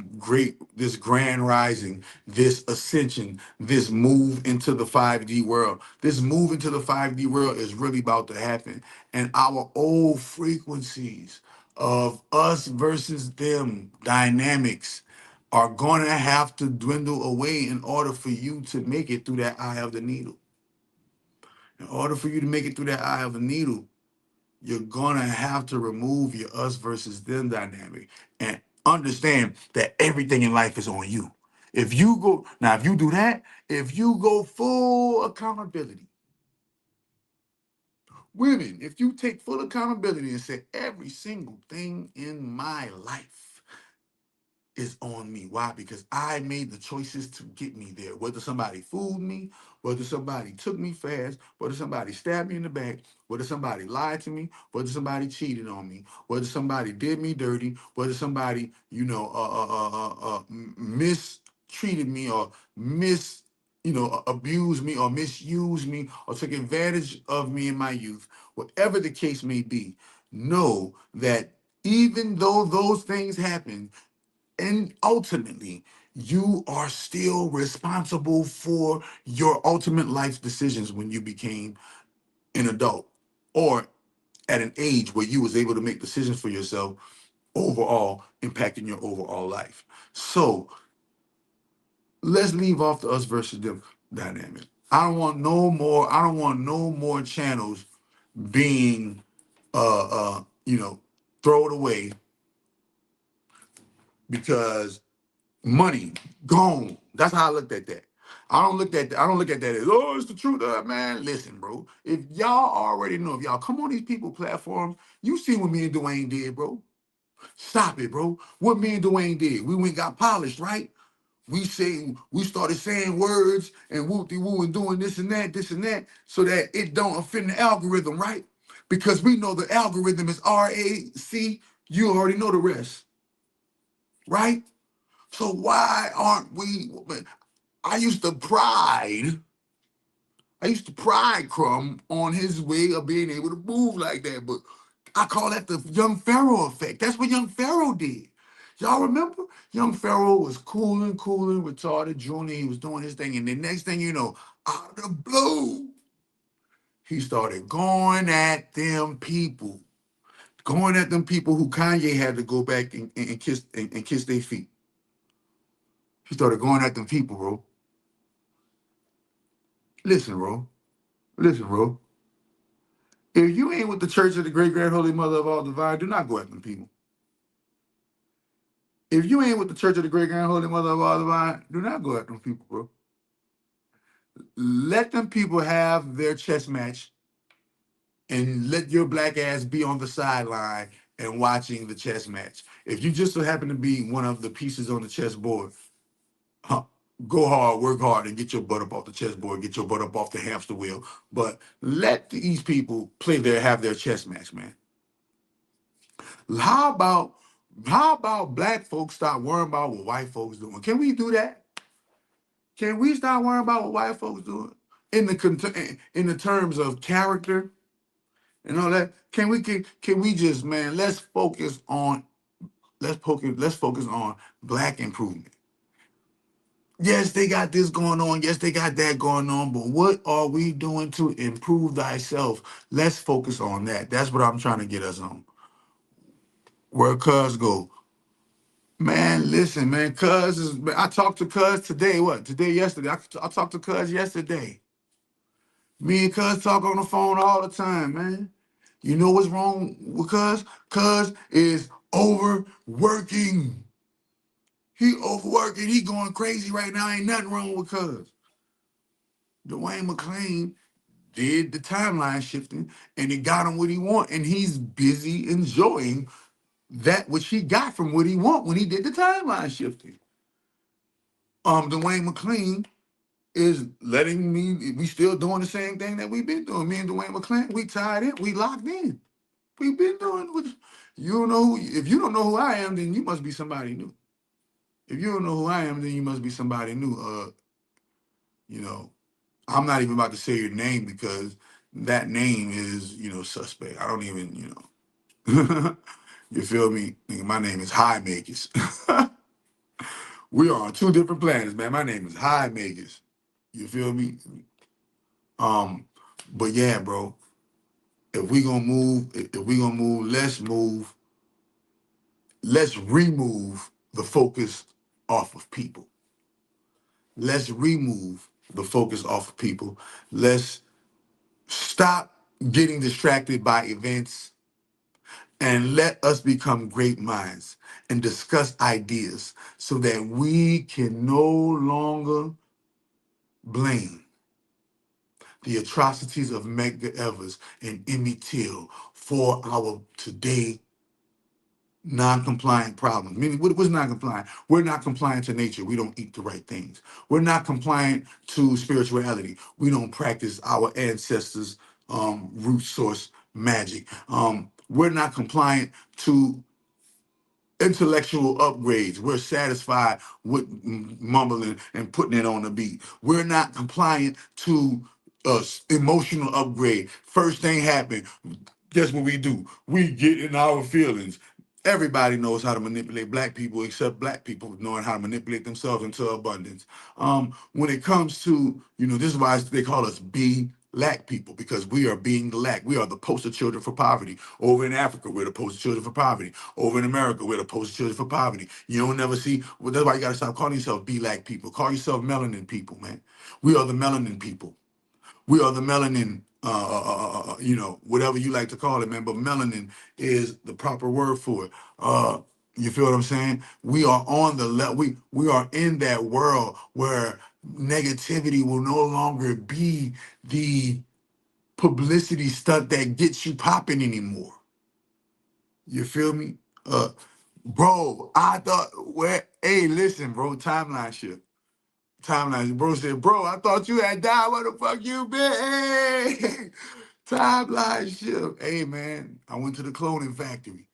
grand rising, this ascension, this move into the 5D world. This move into the 5D world is really about to happen. And our old frequencies of us versus them dynamics are gonna have to dwindle away in order for you to make it through that eye of the needle. In order for you to make it through that eye of the needle, you're gonna have to remove your us versus them dynamic and understand that everything in life is on you. If you do that, if you go full accountability, women, if you take full accountability and say every single thing in my life is on me. Why? Because I made the choices to get me there. Whether somebody fooled me, whether somebody took me fast, whether somebody stabbed me in the back, whether somebody lied to me, whether somebody cheated on me, whether somebody did me dirty, whether somebody, mistreated me or abused me or misused me or took advantage of me in my youth, whatever the case may be, know that even though those things happen, and ultimately, you are still responsible for your ultimate life decisions when you became an adult or at an age where you was able to make decisions for yourself overall, impacting your overall life. So let's leave off the us versus them dynamic. I don't want no more channels being thrown away because money gone. That's how I looked at that. I don't look at that as, oh, it's the truth. Man, listen, bro. If y'all already know, if y'all come on these people platforms, you see what me and Dwayne did, bro. Stop it, bro. What me and Dwayne did. We went and got polished, right? We started saying words and whoop-de-woo and doing this and that, so that it don't offend the algorithm, right? Because we know the algorithm is RAC. You already know the rest, right? So why aren't we? I used to pride. I used to pride Crumb on his way of being able to move like that, but I call that the Young Pharaoh effect. That's what Young Pharaoh did. Y'all remember? Young Pharaoh was cooling, retarded, junior. He was doing his thing, and the next thing you know, out of the blue, he started going at them people who Kanye had to go back and kiss their feet. He started going at them people, bro. Listen, bro. Listen, bro. If you ain't with the Church of the Great Grand Holy Mother of All Divine, do not go at them people. If you ain't with the Church of the Great Grand Holy Mother of All Divine, do not go at them people, bro. Let them people have their chess match and let your black ass be on the sideline and watching the chess match. If you just so happen to be one of the pieces on the chessboard, go hard, work hard, and get your butt up off the chessboard, get your butt up off the hamster wheel. But let these people have their chess match, man. How about black folks stop worrying about what white folks doing? Can we do that? Can we stop worrying about what white folks doing in the terms of character and all that? Can we just, man, let's focus on black improvement. Yes, they got this going on. Yes, they got that going on. But what are we doing to improve thyself? Let's focus on that. That's what I'm trying to get us on. Where cuz go? Man, listen, man. I talked to Cuz today. Yesterday. I talked to Cuz yesterday. Me and Cuz talk on the phone all the time, man. You know what's wrong with Cuz? Cuz is overworking. He overworking. He going crazy right now. Ain't nothing wrong with Cuz. Dwayne McClain did the timeline shifting, and it got him what he want, and he's busy enjoying that which he got from what he want when he did the timeline shifting. Dwayne McClain is letting me, we still doing the same thing that we've been doing. Me and Dwayne McClain, we tied in, we locked in. We've been doing what you don't know. If you don't know who I am, then you must be somebody new. If you don't know who I am, then you must be somebody new. I'm not even about to say your name because that name is, suspect. I don't even, you feel me? My name is High Makers. We are on two different planets, man. My name is High Makers. You feel me? But yeah, bro. If we gonna move, let's move. Let's remove the focus off of people. Let's remove the focus off of people. Let's stop getting distracted by events and let us become great minds and discuss ideas so that we can no longer blame the atrocities of Medgar Evers and Emmett Till for our today Non-compliant problems. Meaning, what's non-compliant? We're not compliant to nature. We don't eat the right things. We're not compliant to spirituality. We don't practice our ancestors' root source magic. We're not compliant to intellectual upgrades. We're satisfied with mumbling and putting it on the beat. We're not compliant to emotional upgrade. First thing happened, guess what we do? We get in our feelings. Everybody knows how to manipulate black people, except black people knowing how to manipulate themselves into abundance. When it comes to, this is why they call us black people, because we are being black. We are the poster children for poverty. Over in Africa, we're the poster children for poverty. Over in America, we're the poster children for poverty. You don't never see, well, that's why you gotta stop calling yourself black people. Call yourself melanin people, man. We are the melanin people. We are the melanin, whatever you like to call it, man. But melanin is the proper word for it. You feel what I'm saying? We are on the level. We are in that world where negativity will no longer be the publicity stunt that gets you popping anymore. You feel me? Bro, I thought, hey, listen, bro, timeline shift. Timeline. Bro said, bro, I thought you had died. Where the fuck you been? Hey, timeline shift. Hey, man, I went to the cloning factory.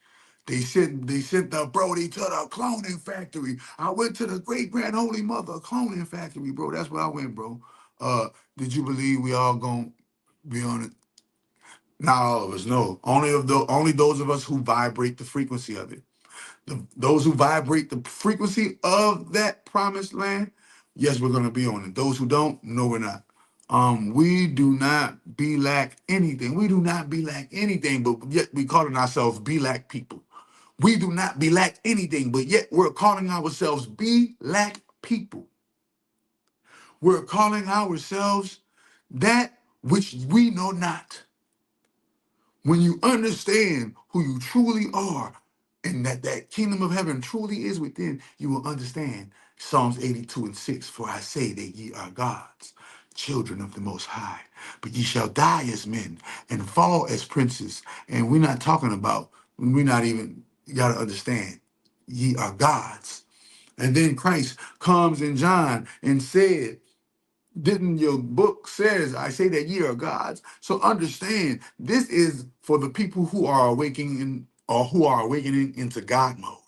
They sent the Brody to the cloning factory. I went to the great grand holy mother cloning factory, bro. That's where I went, bro. Did you believe we all gonna be on it? Not all of us, no. Only those of us who vibrate the frequency of it. Those who vibrate the frequency of that promised land, yes, we're gonna be on it. Those who don't, no, we're not. We do not be lack anything. We do not be lack anything, but yet we calling ourselves be lack people. We do not be lack anything, but yet we're calling ourselves be lack people. We're calling ourselves that which we know not. When you understand who you truly are and that kingdom of heaven truly is within, you will understand Psalms 82:6. For I say that ye are gods, children of the Most High, but ye shall die as men and fall as princes. And we're not talking about, we're not even, you got to understand, ye are gods. And then Christ comes in John and said, didn't your book says I say that ye are gods? So understand, this is for the people who are awakening or who are awakening into God mode.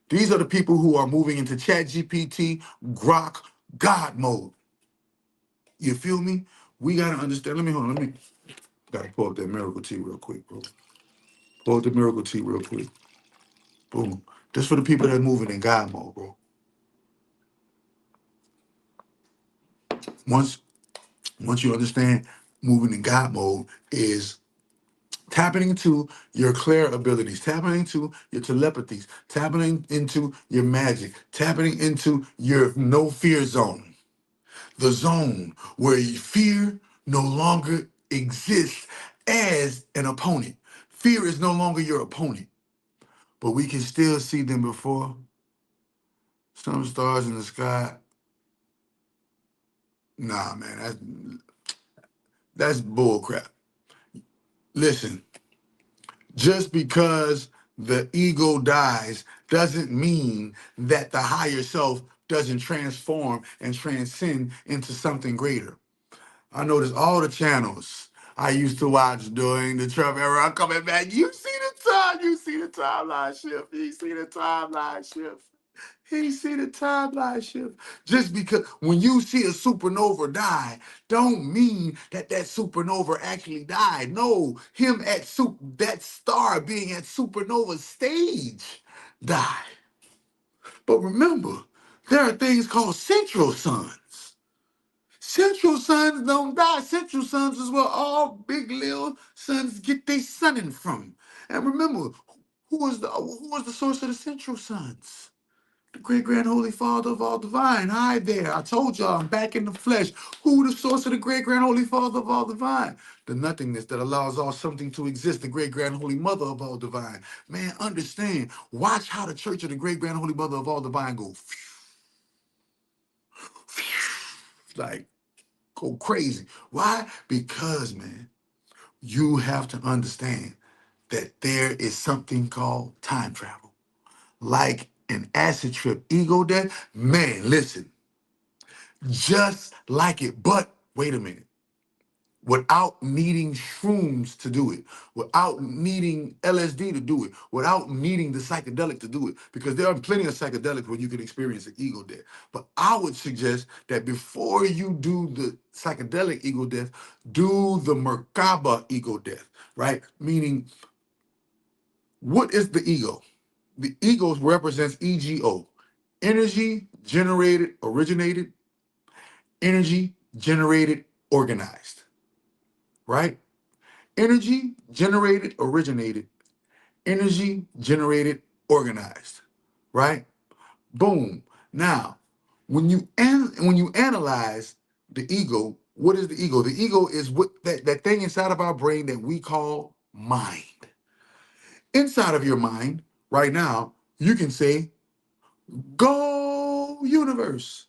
These are the people who are moving into Chat GPT, Grok, God mode. You feel me? We gotta understand. Let me gotta pull up that miracle tea real quick, bro. Pull up the miracle tea real quick. Boom. This for the people that are moving in God mode, bro. Once you understand moving in God mode is tapping into your clear abilities, tapping into your telepathies, tapping into your magic, tapping into your no fear zone, the zone where fear no longer exists as an opponent. Fear is no longer your opponent, but we can still see them before some stars in the sky. Nah, man, that's bull crap. Listen, just because the ego dies doesn't mean that the higher self doesn't transform and transcend into something greater. I noticed all the channels I used to watch during the Trump era are coming back. You see the timeline shift. You see the timeline shift. He see the timeline shift. Just because when you see a supernova die, don't mean that supernova actually died. No, him at that star being at supernova stage died. But remember, there are things called central suns. Central suns don't die. Central suns is where all big little suns get their sunning from. And remember, who was the source of the central suns? The great grand holy father of all divine. Hi there. I told y'all I'm back in the flesh. Who the source of the great grand holy father of all divine? The nothingness that allows all something to exist, the great grand holy mother of all divine. Man, understand. Watch how the church of the great grand holy mother of all divine go like go crazy. Why? Because, man, you have to understand that there is something called time travel, like an acid trip, ego death. Man, listen, just like it, but wait a minute. Without needing shrooms to do it, without needing LSD to do it, without needing the psychedelic to do it, because there are plenty of psychedelics where you can experience an ego death. But I would suggest that before you do the psychedelic ego death, do the Merkaba ego death, right? Meaning, what is the ego? The ego represents EGO, energy generated, originated, energy generated, organized, right? Energy generated, originated, energy generated, organized, right? Boom. Now, when you analyze the ego, what is the ego? The ego is what that thing inside of our brain that we call mind. Inside of your mind, right now, you can say, "Go universe."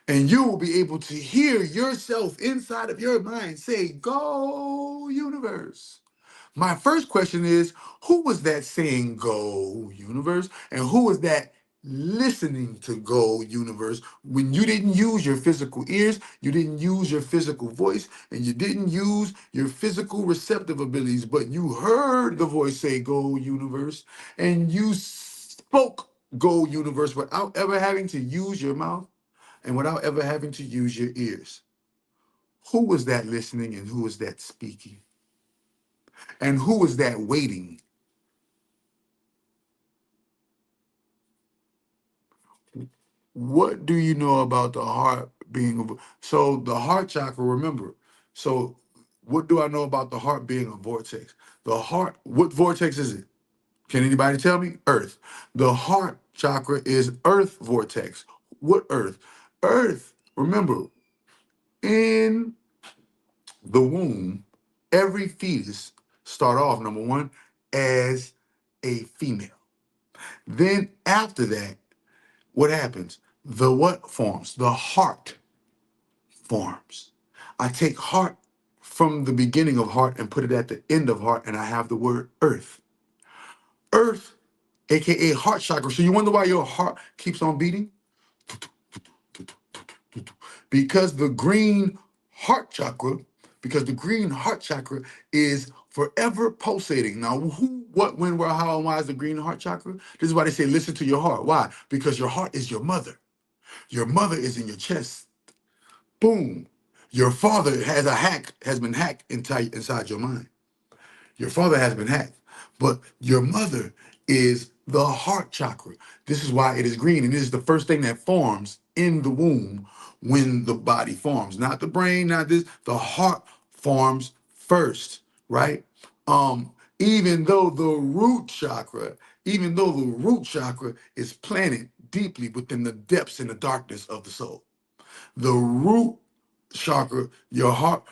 And you will be able to hear yourself inside of your mind say, "Go universe." My first question is, who was that saying "Go universe"? And who was that listening to "Go universe" when you didn't use your physical ears, you didn't use your physical voice, and you didn't use your physical receptive abilities, but you heard the voice say "Go universe," and you spoke "Go universe" without ever having to use your mouth and without ever having to use your ears? Who was that listening and who was that speaking? And who was that waiting? What do you know about the heart being so the heart chakra, remember? So what do I know about the heart being a vortex? The heart, what vortex is it? Can anybody tell me? Earth. The heart chakra is earth vortex. What earth? Earth, remember, in the womb, every fetus start off, number one, as a female. Then after that, what happens? The what forms? The heart forms. I take heart from the beginning of heart and put it at the end of heart, and I have the word earth. Earth, aka heart chakra. So you wonder why your heart keeps on beating? Because the green heart chakra, because the green heart chakra is forever pulsating. Now, who, what, when, where, how, and why is the green heart chakra? This is why they say listen to your heart. Why? Because your heart is your mother. Your mother is in your chest. Boom. Your father has been hacked inside your mind. Your father has been hacked. But your mother is the heart chakra. This is why it is green. And it is the first thing that forms in the womb when the body forms. Not the brain, not this. The heart forms first, right? Even though the root chakra, is planted deeply within the depths and the darkness of the soul. The root chakra, your heart,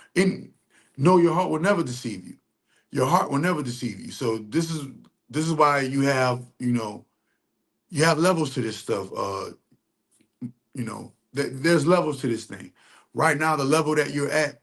no, your heart will never deceive you. Your heart will never deceive you. So this is why you have, you have levels to this stuff. There's levels to this thing. Right now, the level that you're at,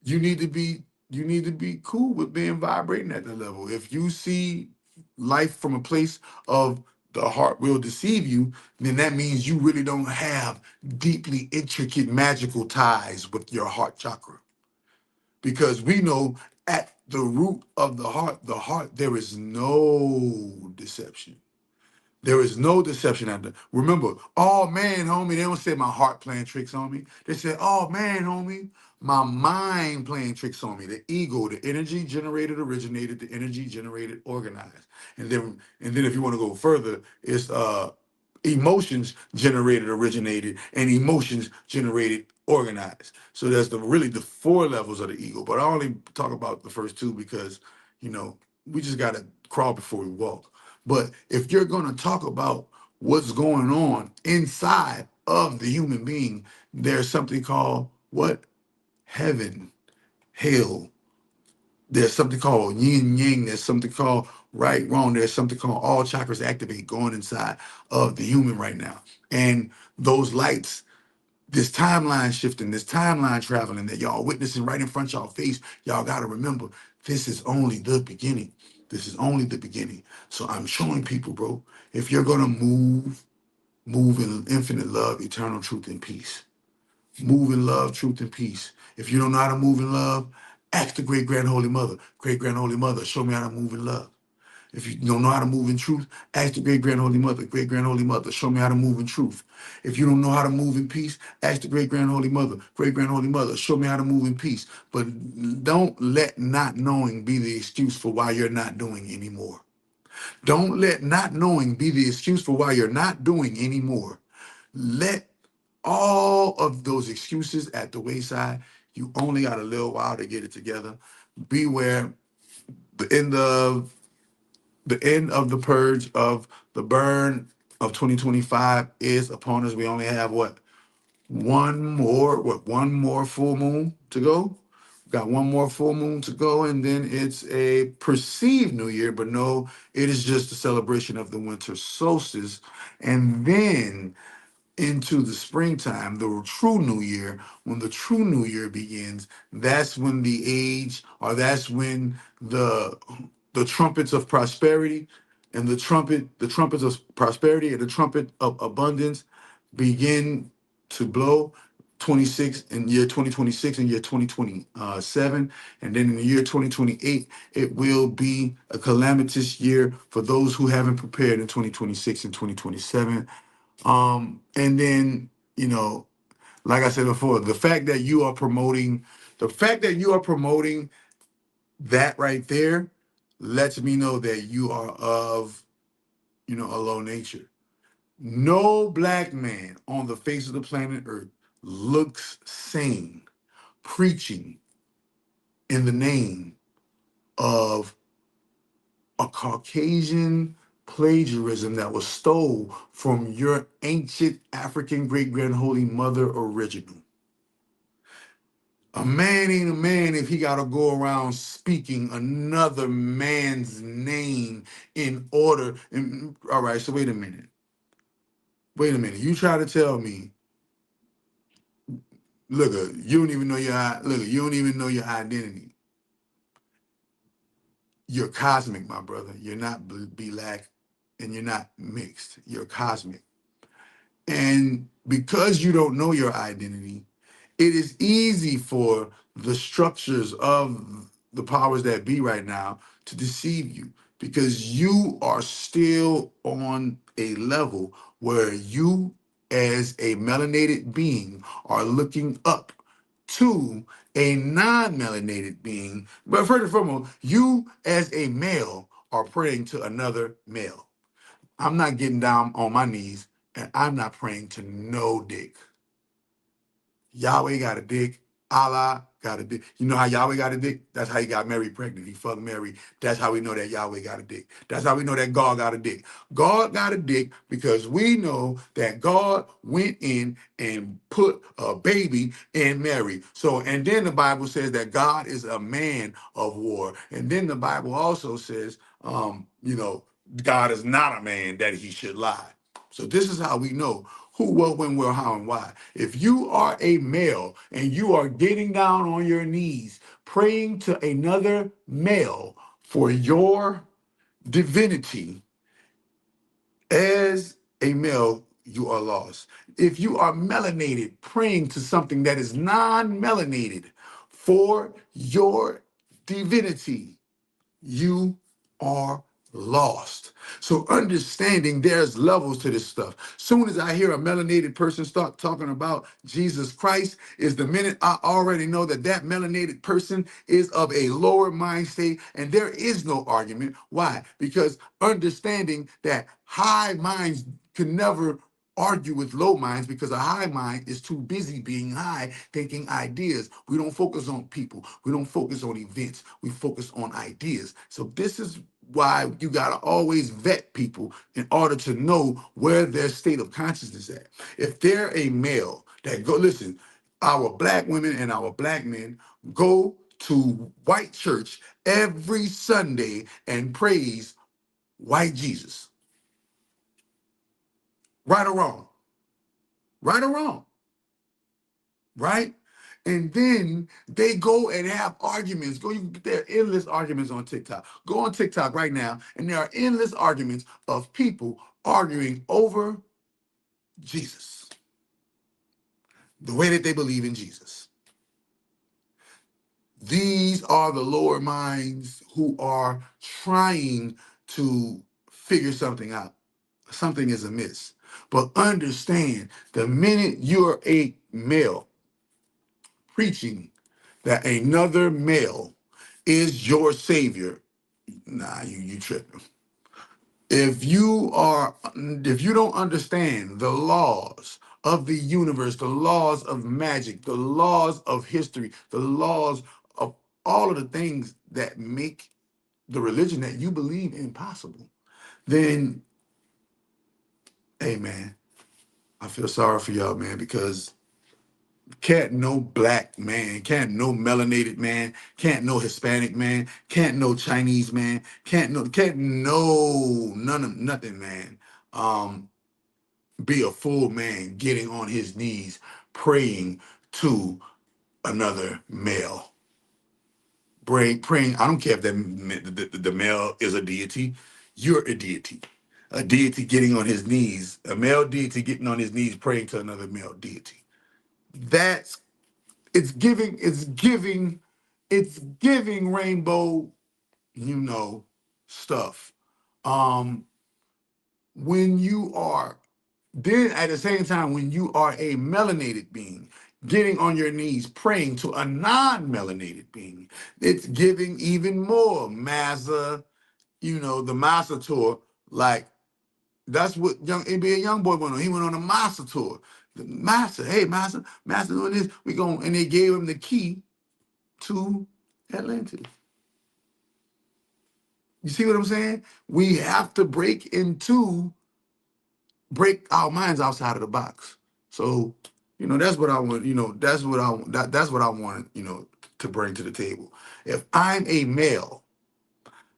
you need to be cool with being vibrating at that level. If you see life from a place of the heart will deceive you, then that means you really don't have deeply intricate magical ties with your heart chakra. Because we know at the root of the heart, there is no deception. There is no deception out there. Remember, oh man, homie, they don't say my heart playing tricks on me. They say, oh man, homie, my mind playing tricks on me. The ego, the energy generated, originated, the energy generated, organized. And then if you want to go further, it's emotions generated, originated, and emotions generated, organized. So there's really the four levels of the ego. But I only talk about the first two because, we just gotta crawl before we walk. But if you're going to talk about what's going on inside of the human being, there's something called what? Heaven, hell. There's something called yin yang. There's something called right, wrong. There's something called all chakras activate going inside of the human right now. And those lights This timeline shifting, this timeline traveling that y'all witnessing right in front of y'all face, y'all got to remember, this is only the beginning. This is only the beginning. So I'm showing people, bro, if you're going to move in infinite love, eternal truth, and peace. Move in love, truth, and peace. If you don't know how to move in love, ask the great grand holy mother. Great grand holy mother, show me how to move in love. If you don't know how to move in truth, ask the great grand holy mother. Great grand holy mother, show me how to move in truth. If you don't know how to move in peace, ask the great grand holy mother. Great grand holy mother, show me how to move in peace. But don't let not knowing be the excuse for why you're not doing anymore. Don't let not knowing be the excuse for why you're not doing anymore. Let all of those excuses at the wayside. You only got a little while to get it together. Beware the end of the purge of the burn of 2025 is upon us. We only have one more full moon to go. Got one more full moon to go, and then it's a perceived new year, but no, it is just a celebration of the winter solstice. And then into the springtime, the true new year, when the true new year begins, that's when the age, or that's when the trumpets of prosperity and the trumpets of prosperity and the trumpet of abundance begin to blow. 26 in year 2026 and year 2027, and then in the year 2028 it will be a calamitous year for those who haven't prepared in 2026 and 2027. And then, like I said before, the fact that you are promoting that right there lets me know that you are of, a low nature. No black man on the face of the planet Earth looks sane preaching in the name of a Caucasian plagiarism that was stole from your ancient African great grand holy mother original. A man ain't a man if he got to go around speaking another man's name in order. All right, so wait a minute. Wait a minute. You try to tell me, look, you don't even know you don't even know your identity. You're cosmic, my brother. You're not black and you're not mixed. You're cosmic. And because you don't know your identity, it is easy for the structures of the powers that be right now to deceive you, because you are still on a level where you as a melanated being are looking up to a non-melanated being. But first and foremost, you as a male are praying to another male. I'm not getting down on my knees and I'm not praying to no dick. Yahweh got a dick. Allah got a dick. You know how Yahweh got a dick? That's how he got Mary pregnant. He fucked Mary. That's how we know that Yahweh got a dick. That's how we know that God got a dick. God got a dick because we know that God went in and put a baby in Mary. So, and then the Bible says that God is a man of war. And then the Bible also says, God is not a man that he should lie. So this is how we know who, what, when, where, how, and why. If you are a male and you are getting down on your knees, praying to another male for your divinity, as a male, you are lost. If you are melanated, praying to something that is non-melanated for your divinity, you are lost. So understanding there's levels to this stuff. Soon as I hear a melanated person start talking about Jesus Christ is the minute I already know that that melanated person is of a lower mind state, and there is no argument. Why? Because understanding that high minds can never argue with low minds, because a high mind is too busy being high, thinking ideas. We don't focus on people. We don't focus on events. We focus on ideas. So this is why you got to always vet people in order to know where their state of consciousness at. If they're a male that listen, our black women and our black men go to white church every Sunday and praise white Jesus. Right or wrong? Right or wrong? right? And then they go and have arguments. There are endless arguments on TikTok. Go on TikTok right now, and there are endless arguments of people arguing over Jesus, the way that they believe in Jesus. These are the lower minds who are trying to figure something out. Something is amiss. But understand, the minute you're a male preaching that another male is your savior, nah, you tripping. If you don't understand the laws of the universe, the laws of magic, the laws of history, the laws of all of the things that make the religion that you believe in possible, then, hey man, I feel sorry for y'all, man, because can't no black man, can't no melanated man, can't no Hispanic man, can't no Chinese man, can't no nothing, man. Be a full man getting on his knees praying to another male. Praying. I don't care if the male is a deity. You're a deity. A deity getting on his knees, a male deity getting on his knees praying to another male deity. That's it's giving rainbow, stuff. When you are Then at the same time, when you are a melanated being, getting on your knees praying to a non-melanated being, it's giving even more Mazza, the Massa tour. Like, that's what young NBA young boy went on. He went on a Massa tour. The Massa, hey Massa doing this. And they gave him the key to Atlantis. You see what I'm saying? We have to break our minds outside of the box. So, that's what I want, that's what I want, to bring to the table. If I'm a male,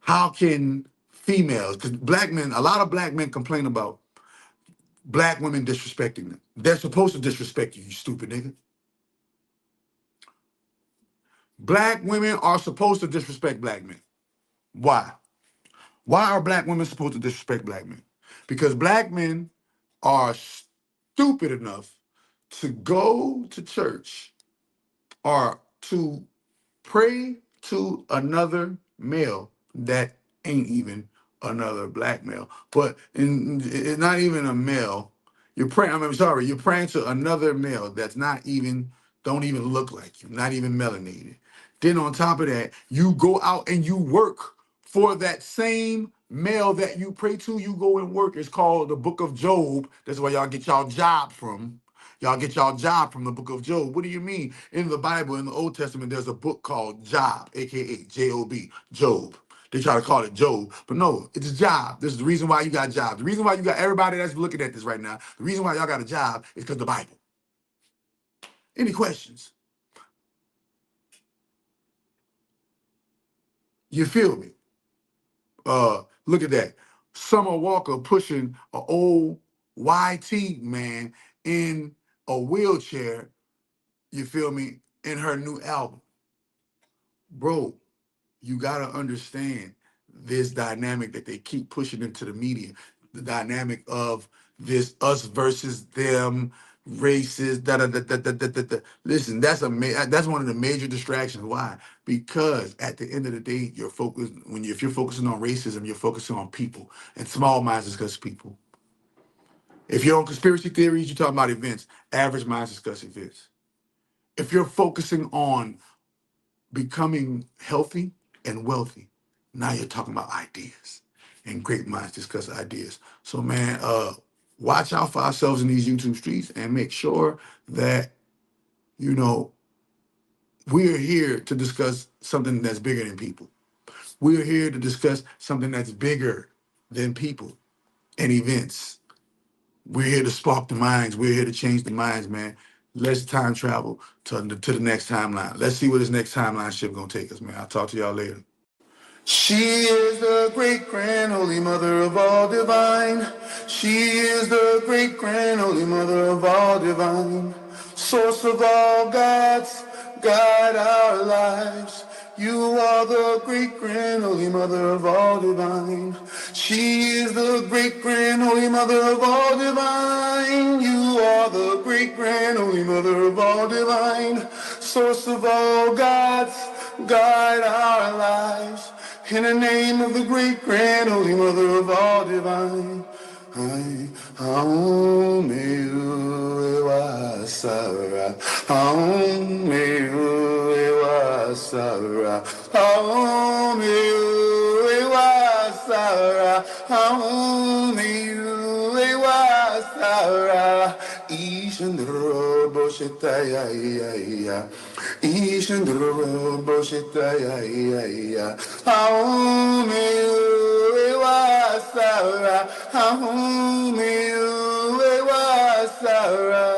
how can females, because a lot of black men complain about black women disrespecting them. They're supposed to disrespect you, you stupid nigga. Black women are supposed to disrespect black men. Why? Why are black women supposed to disrespect black men? Because black men are stupid enough to go to church or to pray to another male that ain't even another black male. But it's not even a male. You're praying to another male that's don't even look like you, not even melanated. Then on top of that, you go out and you work for that same male that you pray to. You go and work. It's called the Book of Job. That's where y'all get y'all job from. Y'all get y'all job from the Book of Job. What do you mean? In the Bible, in the Old Testament, there's a book called Job, aka Job, Job. They try to call it Job, but no, it's a job. This is the reason why you got jobs. The reason why you got everybody that's looking at this right now, the reason why y'all got a job is because the Bible. Any questions? You feel me? Look at that. Summer Walker pushing an old YT man in a wheelchair, you feel me, in her new album. Bro, you gotta understand this dynamic that they keep pushing into the media, the dynamic of this us versus them, races, da da da da da da da. Listen, that's one of the major distractions. Why? Because at the end of the day, if you're focusing on racism, you're focusing on people, and small minds discuss people. If you're on conspiracy theories, you're talking about events. Average minds discuss events. If you're focusing on becoming healthy and wealthy, now you're talking about ideas, and great minds discuss ideas. So man, watch out for ourselves in these YouTube streets and make sure that we're here to discuss something that's bigger than people. We're here to discuss something that's bigger than people and events. We're here to spark the minds. We're here to change the minds, man. Let's time travel to the next timeline. Let's see where this next timeline ship gonna take us, man. I'll talk to y'all later. She is the great grand holy mother of all divine. She is the great grand holy mother of all divine. source of all gods, guide our lives. You are the great grand holy mother of all divine. She is the great grand holy mother of all divine. You are the great grand holy mother of all divine. Source of all gods, guide our lives. In the name of the great grand holy mother of all divine. Sara, Sara, Sara, Ishandro Boshitaya, Ishandro Boshitaya, Sara, Sara.